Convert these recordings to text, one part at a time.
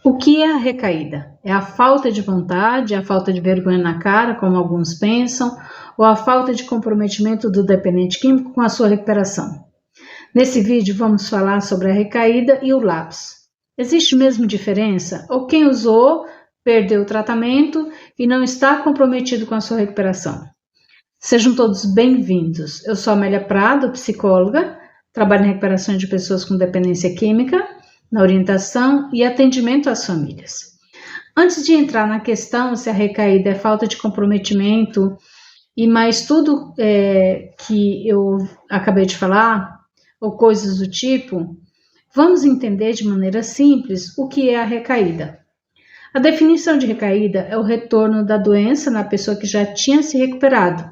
O que é a recaída? É a falta de vontade, a falta de vergonha na cara, como alguns pensam, ou a falta de comprometimento do dependente químico com a sua recuperação? Nesse vídeo vamos falar sobre a recaída e o lapso. Existe mesmo diferença? Ou quem usou perdeu o tratamento e não está comprometido com a sua recuperação? Sejam todos bem-vindos. Eu sou Amélia Prado, psicóloga, trabalho na recuperação de pessoas com dependência química, na orientação e atendimento às famílias. Antes de entrar na questão se a recaída é falta de comprometimento e mais tudo que eu acabei de falar, ou coisas do tipo, vamos entender de maneira simples o que é a recaída. A definição de recaída é o retorno da doença na pessoa que já tinha se recuperado.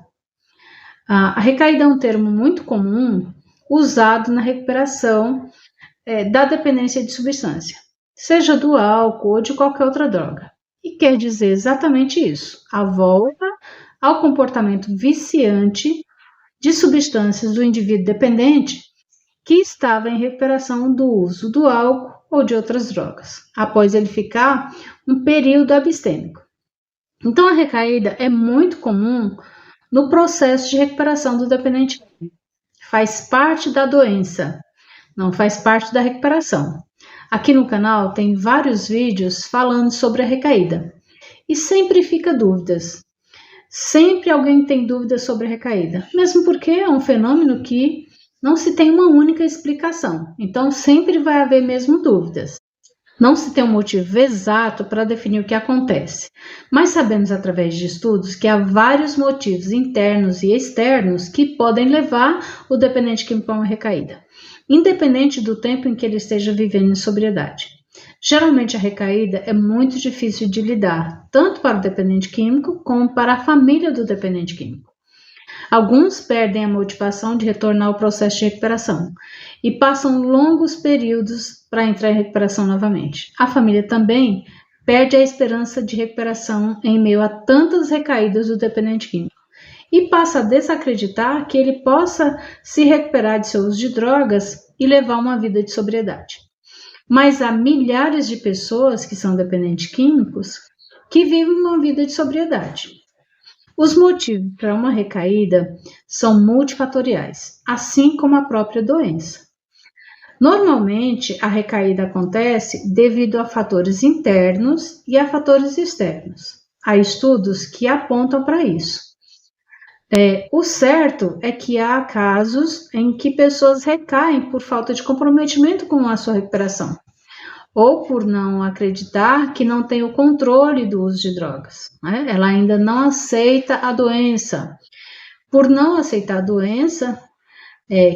A recaída é um termo muito comum usado na recuperação da dependência de substância, seja do álcool ou de qualquer outra droga. E quer dizer exatamente isso, a volta ao comportamento viciante de substâncias do indivíduo dependente que estava em recuperação do uso do álcool ou de outras drogas, após ele ficar um período abstêmico. Então, a recaída é muito comum no processo de recuperação do dependente. Faz parte da doença, não faz parte da recuperação. Aqui no canal tem vários vídeos falando sobre a recaída. E sempre fica dúvidas. Sempre alguém tem dúvidas sobre a recaída, mesmo porque é um fenômeno que não se tem uma única explicação. Então, sempre vai haver mesmo dúvidas. Não se tem um motivo exato para definir o que acontece, mas sabemos através de estudos que há vários motivos internos e externos que podem levar o dependente químico a uma recaída, independente do tempo em que ele esteja vivendo em sobriedade. Geralmente a recaída é muito difícil de lidar, tanto para o dependente químico como para a família do dependente químico. Alguns perdem a motivação de retornar ao processo de recuperação e passam longos períodos para entrar em recuperação novamente. A família também perde a esperança de recuperação em meio a tantas recaídas do dependente químico e passa a desacreditar que ele possa se recuperar de seu uso de drogas e levar uma vida de sobriedade. Mas há milhares de pessoas que são dependentes químicos que vivem uma vida de sobriedade. Os motivos para uma recaída são multifatoriais, assim como a própria doença. Normalmente, a recaída acontece devido a fatores internos e a fatores externos. Há estudos que apontam para isso. O certo é que há casos em que pessoas recaem por falta de comprometimento com a sua recuperação, ou por não acreditar que não tem o controle do uso de drogas, né? Ela ainda não aceita a doença. Por não aceitar a doença,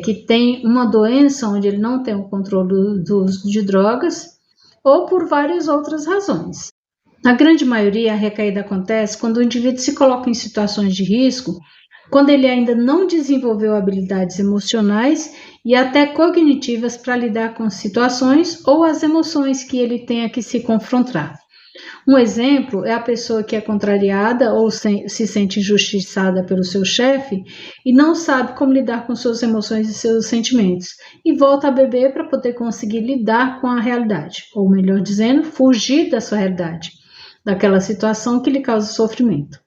que tem uma doença onde ele não tem o controle do uso de drogas, ou por várias outras razões. Na grande maioria, a recaída acontece quando o indivíduo se coloca em situações de risco, quando ele ainda não desenvolveu habilidades emocionais e até cognitivas para lidar com situações ou as emoções que ele tenha que se confrontar. Um exemplo é a pessoa que é contrariada ou se sente injustiçada pelo seu chefe e não sabe como lidar com suas emoções e seus sentimentos e volta a beber para poder conseguir lidar com a realidade, ou melhor dizendo, fugir da sua realidade, daquela situação que lhe causa sofrimento.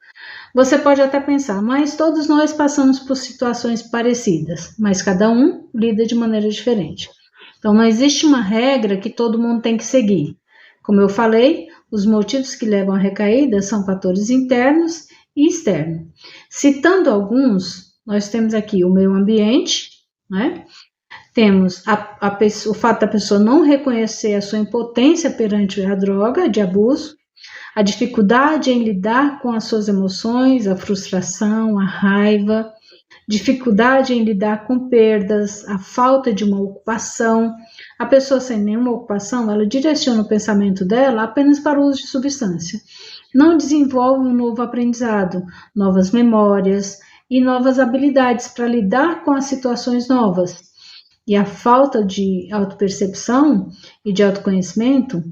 Você pode até pensar, mas todos nós passamos por situações parecidas, mas cada um lida de maneira diferente. Então, não existe uma regra que todo mundo tem que seguir. Como eu falei, os motivos que levam à recaída são fatores internos e externos. Citando alguns, nós temos aqui o meio ambiente, né? Temos o fato da pessoa não reconhecer a sua impotência perante a droga de abuso, a dificuldade em lidar com as suas emoções, a frustração, a raiva, dificuldade em lidar com perdas, a falta de uma ocupação. A pessoa sem nenhuma ocupação, ela direciona o pensamento dela apenas para o uso de substância. Não desenvolve um novo aprendizado, novas memórias e novas habilidades para lidar com as situações novas. E a falta de autopercepção e de autoconhecimento,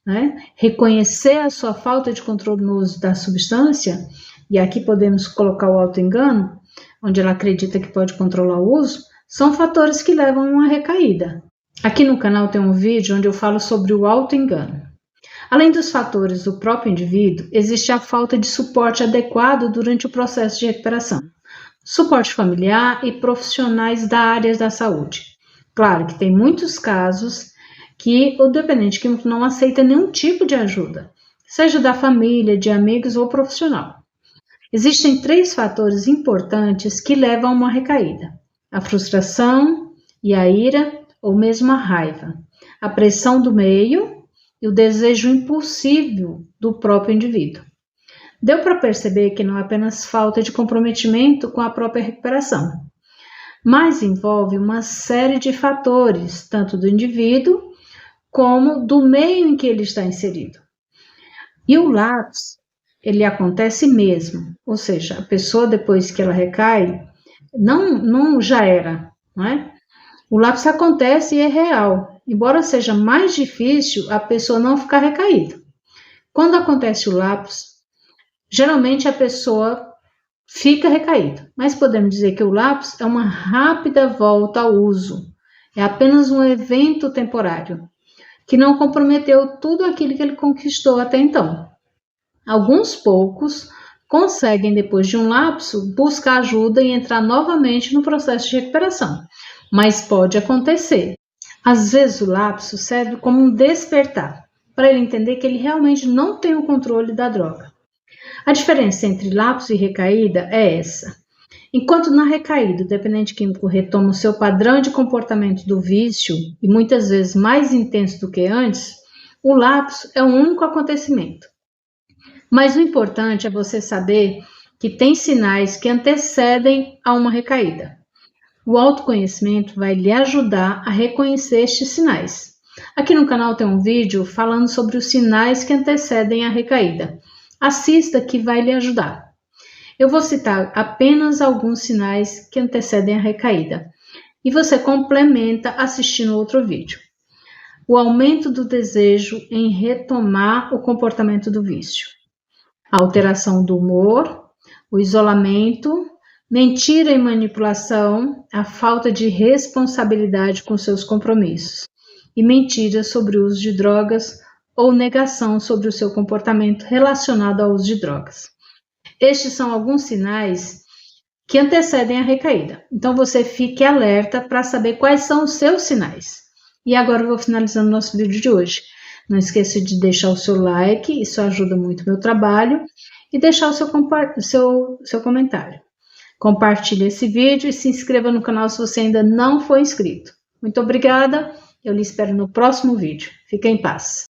né? Reconhecer a sua falta de controle no uso da substância, e aqui podemos colocar o autoengano, onde ela acredita que pode controlar o uso, são fatores que levam a uma recaída. Aqui no canal tem um vídeo onde eu falo sobre o autoengano. Além dos fatores do próprio indivíduo, existe a falta de suporte adequado durante o processo de recuperação. Suporte familiar e profissionais da área da saúde. Claro que tem muitos casos que o dependente químico não aceita nenhum tipo de ajuda, seja da família, de amigos ou profissional. Existem 3 fatores importantes que levam a uma recaída: a frustração e a ira, ou mesmo a raiva, a pressão do meio e o desejo impulsivo do próprio indivíduo. Deu para perceber que não é apenas falta de comprometimento com a própria recuperação, mas envolve uma série de fatores, tanto do indivíduo como do meio em que ele está inserido. E o lapso, ele acontece mesmo, ou seja, a pessoa depois que ela recai, não já era, não é? O lapso acontece e é real, embora seja mais difícil a pessoa não ficar recaída. Quando acontece o lapso, geralmente a pessoa fica recaída, mas podemos dizer que o lapso é uma rápida volta ao uso, é apenas um evento temporário, que não comprometeu tudo aquilo que ele conquistou até então. Alguns poucos conseguem, depois de um lapso, buscar ajuda e entrar novamente no processo de recuperação, mas pode acontecer. Às vezes o lapso serve como um despertar, para ele entender que ele realmente não tem o controle da droga. A diferença entre lapso e recaída é essa. Enquanto na recaída o dependente químico retoma o seu padrão de comportamento do vício, e muitas vezes mais intenso do que antes, o lapso é o único acontecimento. Mas o importante é você saber que tem sinais que antecedem a uma recaída. O autoconhecimento vai lhe ajudar a reconhecer estes sinais. Aqui no canal tem um vídeo falando sobre os sinais que antecedem a recaída. Assista que vai lhe ajudar. Eu vou citar apenas alguns sinais que antecedem a recaída e você complementa assistindo outro vídeo. O aumento do desejo em retomar o comportamento do vício. A alteração do humor, o isolamento, mentira e manipulação, a falta de responsabilidade com seus compromissos e mentiras sobre o uso de drogas ou negação sobre o seu comportamento relacionado ao uso de drogas. Estes são alguns sinais que antecedem a recaída. Então você fique alerta para saber quais são os seus sinais. E agora eu vou finalizando nosso vídeo de hoje. Não esqueça de deixar o seu like, isso ajuda muito o meu trabalho, e deixar o seu comentário. Compartilhe esse vídeo e se inscreva no canal se você ainda não for inscrito. Muito obrigada, eu lhe espero no próximo vídeo. Fique em paz.